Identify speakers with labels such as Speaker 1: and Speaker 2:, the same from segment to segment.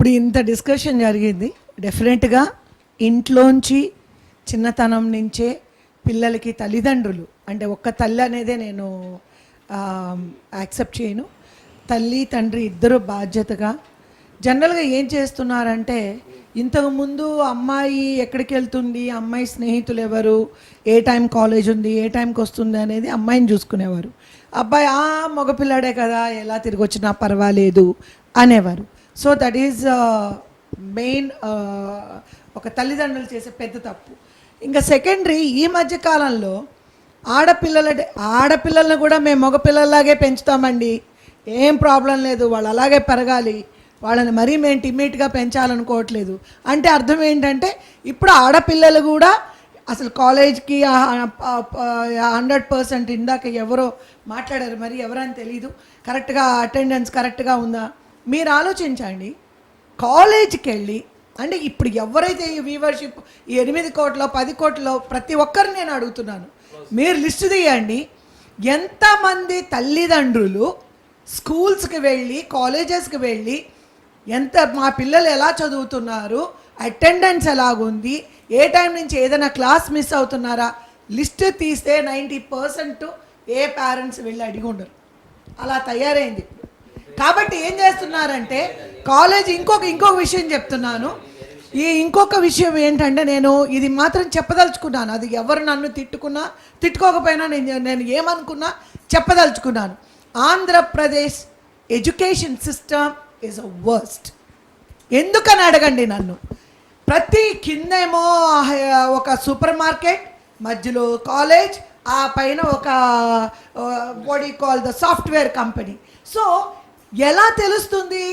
Speaker 1: ఇప్పుడు ఇంత డిస్కషన్ జరిగింది. డెఫినెట్గా ఇంట్లోంచి చిన్నతనం నుంచే పిల్లలకి తల్లిదండ్రులు అంటే ఒక్క తల్లి అనేదే నేను యాక్సెప్ట్ చేయను. తల్లి తండ్రి ఇద్దరు బాధ్యతగా జనరల్గా ఏం చేస్తున్నారంటే ఇంతకుముందు అమ్మాయి ఎక్కడికి వెళ్తుంది, అమ్మాయి స్నేహితులు ఎవరు, ఏ టైం కాలేజ్ ఉంది, ఏ టైంకి వస్తుంది అనేది అమ్మాయిని చూసుకునేవారు. అబ్బాయి మగపిల్లాడే కదా ఎలా తిరిగి వచ్చినా పర్వాలేదు అనేవారు. సో దట్ ఈజ్ మెయిన్ ఒక తల్లిదండ్రులు చేసే పెద్ద తప్పు. ఇంకా సెకండరీ ఈ మధ్య కాలంలో ఆడపిల్లలను కూడా మేము మగపిల్లల్లాగే పెంచుతామండి, ఏం ప్రాబ్లం లేదు, వాళ్ళు అలాగే పెరగాలి, వాళ్ళని మరీ మేము టిమేట్గా పెంచాలనుకోవట్లేదు అంటే అర్థం ఏంటంటే ఇప్పుడు ఆడపిల్లలు కూడా అసలు కాలేజ్కి 100% ఇందాక ఎవరో మాట్లాడారు, మరి ఎవరని తెలీదు, కరెక్ట్గా అటెండెన్స్ కరెక్ట్గా ఉందా మీరు ఆలోచించండి. కాలేజ్కి వెళ్ళి అంటే ఇప్పుడు ఎవరైతే ఈ వ్యూవర్షిప్ ఈ 8 కోట్ల 10 కోట్లలో ప్రతి ఒక్కరిని నేను అడుగుతున్నాను, మీరు లిస్టు తీయండి ఎంతమంది తల్లిదండ్రులు స్కూల్స్కి వెళ్ళి కాలేజెస్కి వెళ్ళి ఎంత మా పిల్లలు ఎలా చదువుతున్నారు, అటెండెన్స్ ఎలాగుంది, ఏ టైం నుంచి ఏదైనా క్లాస్ మిస్ అవుతున్నారా లిస్ట్ తీస్తే 90% ఏ పేరెంట్స్ వెళ్ళి అడిగి ఉండరు. అలా తయారైంది. కాబట్టి ఏం చేస్తున్నారంటే కాలేజ్ ఇంకొక విషయం చెప్తున్నాను. ఈ ఇంకొక విషయం ఏంటంటే నేను ఇది మాత్రం చెప్పదలుచుకున్నాను, అది ఎవరు నన్ను తిట్టుకోకపోయినా నేను ఏమనుకున్నా చెప్పదలుచుకున్నాను. Andhra Pradesh education system is a worst. ఎందుకని అడగండి నన్ను. ప్రతి కిందేమో ఒక సూపర్ మార్కెట్, మధ్యలో కాలేజ్, ఆ పైన ఒక what you call the software company. So ఎలా తెలుస్తుంది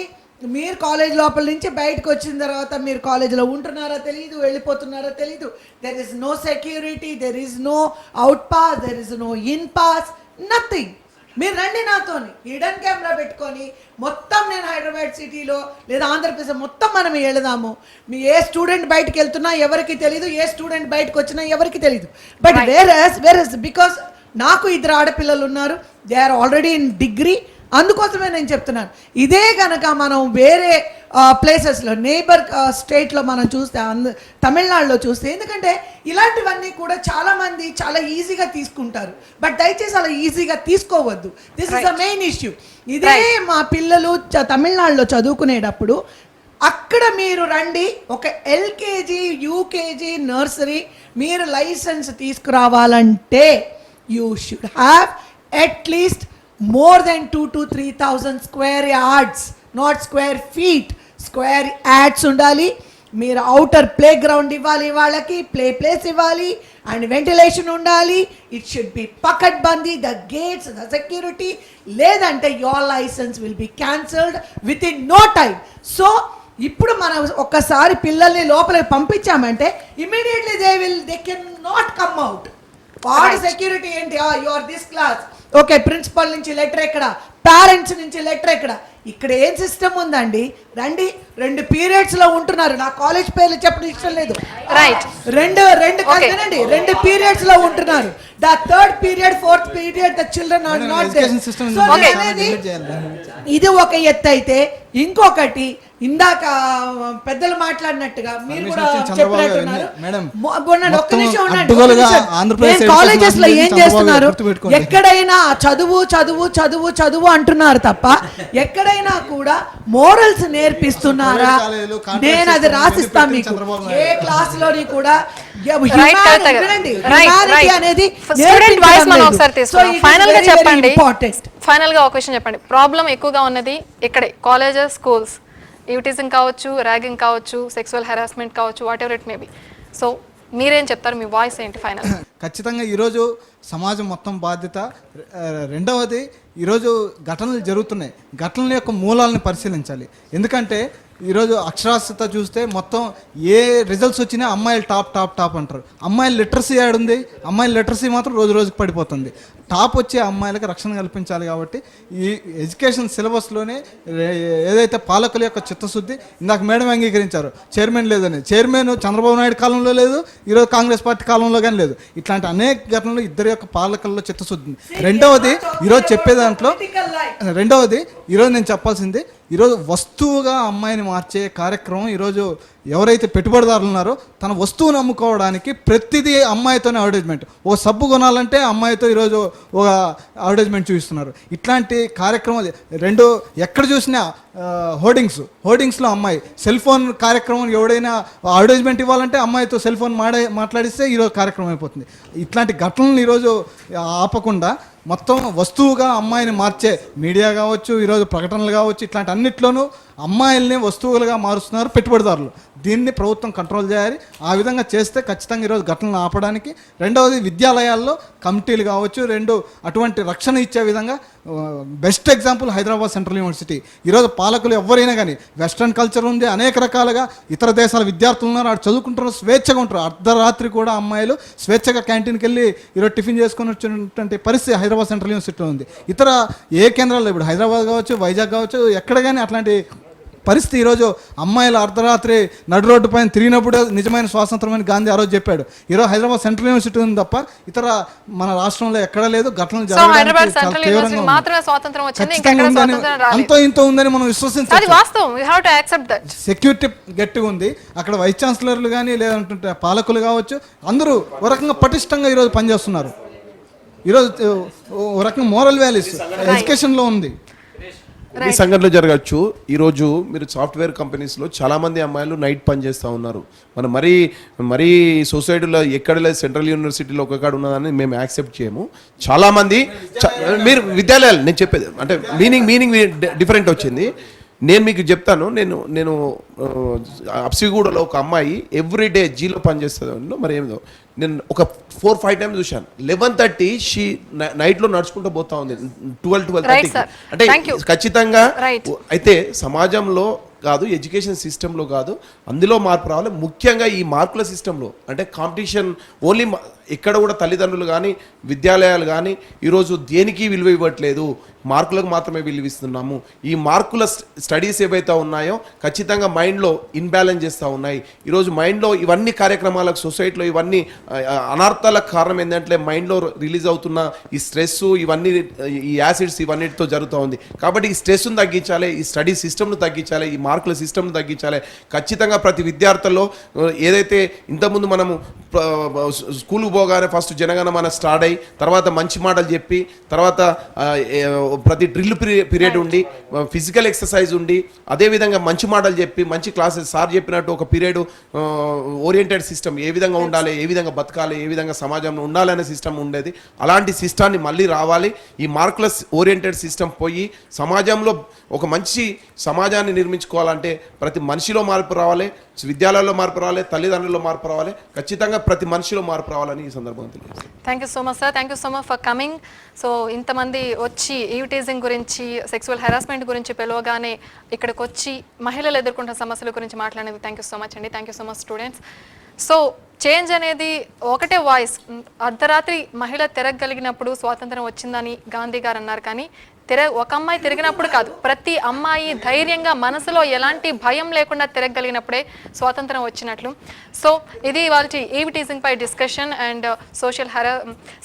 Speaker 1: మీరు కాలేజ్ లోపల నుంచి బయటకు వచ్చిన తర్వాత మీరు కాలేజీలో ఉంటున్నారో తెలియదు, వెళ్ళిపోతున్నారో తెలియదు. There is no security, there is no out pass, there is no in pass, nothing. మీరు రండి నాతోని హిడెన్ కెమెరా పెట్టుకొని మొత్తం నేను హైదరాబాద్ సిటీలో లేదా ఆంధ్రప్రదేశ్ మొత్తం మనం వెళదాము. మీ ఏ స్టూడెంట్ బయటకు వెళ్తున్నా ఎవరికి తెలీదు, ఏ స్టూడెంట్ బయటకు వచ్చినా ఎవరికి తెలీదు. బట్ వేరస్ బికాస్ నాకు 2 ఆడపిల్లలు ఉన్నారు, they are already in degree. అందుకోసమే నేను చెప్తున్నాను, ఇదే కనుక మనం వేరే ప్లేసెస్లో నేబర్ స్టేట్లో మనం చూస్తే తమిళనాడులో చూస్తే, ఎందుకంటే ఇలాంటివన్నీ కూడా చాలామంది చాలా ఈజీగా తీసుకుంటారు. బట్ దయచేసి అలా ఈజీగా తీసుకోవద్దు. This is the main issue. ఇదే మా పిల్లలు తమిళనాడులో చదువుకునేటప్పుడు అక్కడ మీరు రండి, ఒక ఎల్కేజీ యూకేజీ నర్సరీ మీరు లైసెన్స్ తీసుకురావాలంటే you should have at least more than 2,000 to 3,000 square yards, not square feet, square yards undali. మీరు అవుటర్ ప్లే గ్రౌండ్ ఇవ్వాలి, వాళ్ళకి ప్లేస్ ఇవ్వాలి, అండ్ వెంటిలేషన్ ఉండాలి. ఇట్ షుడ్ బి పకడ్ బందీ, ద గేట్స్, ద సెక్యూరిటీ, లేదంటే your licence will be cancelled within no time. So ఇప్పుడు మనం ఒక్కసారి పిల్లల్ని లోపలికి పంపించామంటే immediately they can not come out. వాడి సెక్యూరిటీ ఏంటి, you are this class, okay, principal నుంచి లెటర్ ఎక్కడ, పేరెంట్స్ నుంచి లెటర్ ఎక్కడ. ఇక్కడ ఏం సిస్టమ్ ఉందండి, రండి 2 పీరియడ్స్లో ఉంటున్నారు. నా కాలేజ్ పేర్లు చెప్పడం ఇష్టం లేదు, రైట్, రెండు కదండి 2 పీరియడ్స్లో ఉంటున్నారు. The 3rd period 4th period the children are not there. ఇది ఒక ఎత్తు అయితే, ఇంకొకటి ఇందాక పెద్దలు మాట్లాడినట్టుగా మీరు కూడా చెప్పినట్టున్నారు. కాలేజెస్ లో ఏం చేస్తున్నారు, ఎక్కడైనా చదువు అంటున్నారు తప్ప ఎక్కడైనా కూడా మోరల్స్ నేర్పిస్తున్నారా? నేను అది రాసిస్తా మీకు. ఏ క్లాస్ లోని కూడా అనేది
Speaker 2: ఫైనల్ గా ఒక విషయం చెప్పండి. ప్రాబ్లం ఎక్కువగా ఉన్నది ఇక్కడే, కాలేజెస్, స్కూల్స్. ఈవిటిజం కావచ్చు, ర్యాగింగ్ కావచ్చు, సెక్సువల్ హెరాస్మెంట్ కావచ్చు, what ever it may be. So మీరేం చెప్తారు, మీ వాయిస్ ఏంటి ఫైనల్?
Speaker 3: ఖచ్చితంగా ఈరోజు సమాజం మొత్తం బాధ్యత. రెండవది, ఈరోజు ఘటనలు జరుగుతున్నాయి, ఘటనల యొక్క మూలాలను పరిశీలించాలి. ఎందుకంటే ఈరోజు అక్షరాస్యత చూస్తే మొత్తం ఏ రిజల్ట్స్ వచ్చినా అమ్మాయిలు టాప్ అంటారు. అమ్మాయిల లిటరసీ ఆడుంది, అమ్మాయిల లిటరసీ మాత్రం రోజు రోజుకి పడిపోతుంది. టాప్ వచ్చే అమ్మాయిలకు రక్షణ కల్పించాలి. కాబట్టి ఈ ఎడ్యుకేషన్ సిలబస్లోనే ఏదైతే పాలకుల యొక్క చిత్తశుద్ధి, ఇందాక మేడం అంగీకరించారు చైర్మన్ లేదని, చైర్మన్ చంద్రబాబు నాయుడు కాలంలో లేదు, ఈరోజు కాంగ్రెస్ పార్టీ కాలంలో కానీ లేదు. ఇట్లాంటి అనేక ఘటనలు ఇద్దరి యొక్క పాలకుల్లో చిత్తశుద్ధి. రెండవది ఈరోజు చెప్పే దాంట్లో ఈరోజు నేను చెప్పాల్సింది, ఈరోజు వస్తువుగా అమ్మాయిని మార్చే కార్యక్రమం ఈరోజు ఎవరైతే పెట్టుబడిదారులు ఉన్నారో తన వస్తువును అమ్ముకోవడానికి ప్రతిదీ అమ్మాయితోనే అడ్వర్టైజ్మెంట్. ఓ సబ్బు కొనాలంటే అమ్మాయితో ఈరోజు ఒక అడ్వర్టైజ్మెంట్ చూపిస్తున్నారు. ఇట్లాంటి కార్యక్రమాలు రెండు ఎక్కడ చూసినా హోర్డింగ్స్లో అమ్మాయి, సెల్ ఫోన్ కార్యక్రమం ఎవడైనా అడ్వర్టైజ్మెంట్ ఇవ్వాలంటే అమ్మాయితో సెల్ ఫోన్ మాట్లాడిస్తే ఈరోజు కార్యక్రమం అయిపోతుంది. ఇట్లాంటి ఘటనలు ఈరోజు ఆపకుండా మొత్తం వస్తువుగా అమ్మాయిని మార్చే మీడియా కావచ్చు, ఈరోజు ప్రకటనలు కావచ్చు, ఇట్లాంటి అన్నిట్లోనూ అమ్మాయిల్ని వస్తువులుగా మారుస్తున్నారు పెట్టుబడిదారులు. దీన్ని ప్రభుత్వం కంట్రోల్ చేయాలి. ఆ విధంగా చేస్తే ఖచ్చితంగా ఈరోజు ఘటనలు ఆపడానికి. రెండవది విద్యాలయాల్లో కమిటీలు కావచ్చు, అటువంటి రక్షణ ఇచ్చే విధంగా best example Hyderabad central university. ఈరోజు పాలకులు ఎవరైనా కానీ వెస్ట్రన్ కల్చర్ ఉంది, అనేక రకాలుగా ఇతర దేశాల విద్యార్థులు ఉన్నారు, ఆడు చదువుకుంటున్నారు, స్వేచ్ఛగా ఉంటారు. అర్ధరాత్రి కూడా అమ్మాయిలు స్వేచ్ఛగా క్యాంటీన్కి వెళ్ళి ఈరోజు టిఫిన్ చేసుకుని వచ్చినటువంటి పరిస్థితి హైదరాబాద్ సెంట్రల్ యూనివర్సిటీలో ఉంది. ఇతర ఏ కేంద్రాల్లో ఇప్పుడు హైదరాబాద్ కావచ్చు, వైజాగ్ కావచ్చు, ఎక్కడ కానీ అట్లాంటి పరిస్థితి. ఈరోజు అమ్మాయిలు అర్ధరాత్రి నడు రోడ్డు పైన తిరిగినప్పుడు నిజమైన స్వాతంత్రమని గాంధీ ఆ రోజు చెప్పాడు. ఈరోజు హైదరాబాద్ సెంట్రల్ యూనివర్సిటీ ఉంది తప్ప ఇతర మన రాష్ట్రంలో ఎక్కడ లేదు. ఘటనలు అంతో ఇంతో ఉందని మనం విశ్వసించాలి. సెక్యూరిటీ గట్టిగా ఉంది అక్కడ. వైస్ ఛాన్సలర్లు కానీ లేదంటే పాలకులు కావచ్చు, అందరూ ఒక రకంగా పటిష్టంగా ఈరోజు పనిచేస్తున్నారు. ఈరోజు ఒక రకంగా మోరల్ వాల్యూస్ ఎడ్యుకేషన్లో ఉంది.
Speaker 4: ఈ సంఘటనలు జరగచ్చు. ఈరోజు మీరు సాఫ్ట్వేర్ కంపెనీస్లో చాలామంది అమ్మాయిలు నైట్ పని చేస్తూ ఉన్నారు. మనం మరీ సొసైటీలో ఎక్కడ లేదు, సెంట్రల్ యూనివర్సిటీలో ఒక కాడ ఉన్నదని మేము యాక్సెప్ట్ చేయము. చాలామంది మీరు విద్యాలయాలు, నేను చెప్పేది అంటే మీనింగ్ డిఫరెంట్ వచ్చింది. నేను మీకు చెప్తాను. నేను అప్సిగూడలో ఒక అమ్మాయి ఎవ్రీడే జీలో పనిచేస్తుంది. మరి ఏమిదో నేను ఒక 4-5 టైమ్స్ చూశాను. 11:30 షీ నైట్లో నడుచుకుంటూ పోతా ఉంది. 12:30 అంటే ఖచ్చితంగా. అయితే సమాజంలో కాదు, ఎడ్యుకేషన్ సిస్టంలో కాదు, అందులో మార్పు రావాలి. ముఖ్యంగా ఈ మార్కుల సిస్టంలో అంటే కాంపిటీషన్ ఓన్లీ ఎక్కడ కూడా తల్లిదండ్రులు కానీ విద్యాలయాలు కానీ ఈరోజు దేనికి విలువ ఇవ్వట్లేదు, మార్కులకు మాత్రమే విలువిస్తున్నాము. ఈ మార్కుల స్టడీస్ ఏవైతే ఉన్నాయో ఖచ్చితంగా మైండ్లో ఇన్బ్యాలెన్స్ చేస్తూ ఉన్నాయి. ఈరోజు మైండ్లో ఇవన్నీ కార్యక్రమాలకు సొసైటీలో ఇవన్నీ అనార్థాలకు కారణం ఏంటంటే మైండ్లో రిలీజ్ అవుతున్న ఈ స్ట్రెస్, ఇవన్నీ ఈ యాసిడ్స్ ఇవన్నిటితో జరుగుతూ ఉంది. కాబట్టి ఈ స్ట్రెస్ను తగ్గించాలి, ఈ స్టడీ సిస్టమ్ను తగ్గించాలి, ఈ మార్కుల సిస్టమ్ను తగ్గించాలి. ఖచ్చితంగా ప్రతి విద్యార్థుల్లో ఏదైతే ఇంతకుముందు మనము స్కూల్కి పోగానే ఫస్ట్ జనగణమన స్టార్ట్ అయ్యి తర్వాత మంచి మాటలు చెప్పి తర్వాత ప్రతి డ్రిల్ పీరియడ్ ఉండి ఫిజికల్ ఎక్సర్సైజ్ ఉండి అదేవిధంగా మంచి మాటలు చెప్పి మంచి క్లాసెస్ సార్ చెప్పినట్టు ఒక పీరియడ్ ఓరియంటెడ్ సిస్టమ్ ఏ విధంగా ఉండాలి, ఏ విధంగా బతకాలి, ఏ విధంగా సమాజంలో ఉండాలనే సిస్టమ్ ఉండేది. అలాంటి సిస్టాన్ని మళ్ళీ రావాలి. ఈ మార్కుల ఓరియంటెడ్ సిస్టమ్ పోయి సమాజంలో ఒక మంచి సమాజాన్ని నిర్మించుకోవాలంటే ప్రతి మనిషిలో మార్పు రావాలి, విద్యాలయాల్లో మార్పు రావాలి, తల్లిదండ్రుల్లో మార్పు రావాలి, ఖచ్చితంగా ప్రతి మనిషిలో మార్పు రావాలని ఈ సందర్భంగా తెలియజేస్తాను.
Speaker 2: Thank you so much sir. Thank you so much for coming. So ఇంతమంది వచ్చి ఈవిటీజింగ్ గురించి, సెక్సువల్ హెరాస్మెంట్ గురించి పిలవగానే ఇక్కడికి వచ్చి మహిళలు ఎదుర్కొంటున్న సమస్యల గురించి మాట్లాడేది థ్యాంక్ యూ సో మచ్ అండి. Thank you so much students. So change అనేది ఒకటే వాయిస్. అర్ధరాత్రి మహిళ తిరగగలిగినప్పుడు స్వాతంత్రం వచ్చిందని గాంధీ గారు అన్నారు. కానీ ఒక అమ్మాయి తిరిగినప్పుడు కాదు, ప్రతి అమ్మాయి ధైర్యంగా మనసులో ఎలాంటి భయం లేకుండా తిరగగలిగినప్పుడే స్వాతంత్రం వచ్చినట్లు. సో ఇది వాళ్ళ ఈవిటీజింగ్ పై డిస్కషన్ అండ్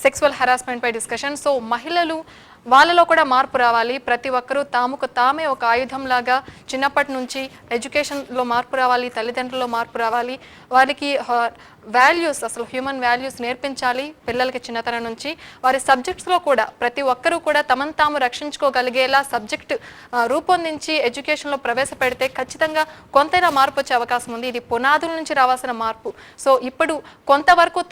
Speaker 2: సెక్సువల్ హెరాస్మెంట్ పై డిస్కషన్. సో మహిళలు వాళ్ళలో కూడా మార్పు రావాలి. ప్రతి ఒక్కరూ తాముకు తామే ఒక ఆయుధంలాగా చిన్నప్పటి నుంచి ఎడ్యుకేషన్లో మార్పు రావాలి, తల్లిదండ్రుల్లో మార్పు రావాలి, వారికి వాల్యూస్, అసలు హ్యూమన్ వాల్యూస్ నేర్పించాలి పిల్లలకి చిన్నతనం నుంచి. వారి సబ్జెక్ట్స్లో కూడా ప్రతి ఒక్కరూ కూడా తమను తాము రక్షించుకోగలిగేలా సబ్జెక్ట్ రూపొందించి ఎడ్యుకేషన్లో ప్రవేశపెడితే ఖచ్చితంగా కొంతైనా మార్పు వచ్చే అవకాశం ఉంది. ఇది పునాదుల నుంచి రావాల్సిన మార్పు. సో ఇప్పుడు కొంతవరకు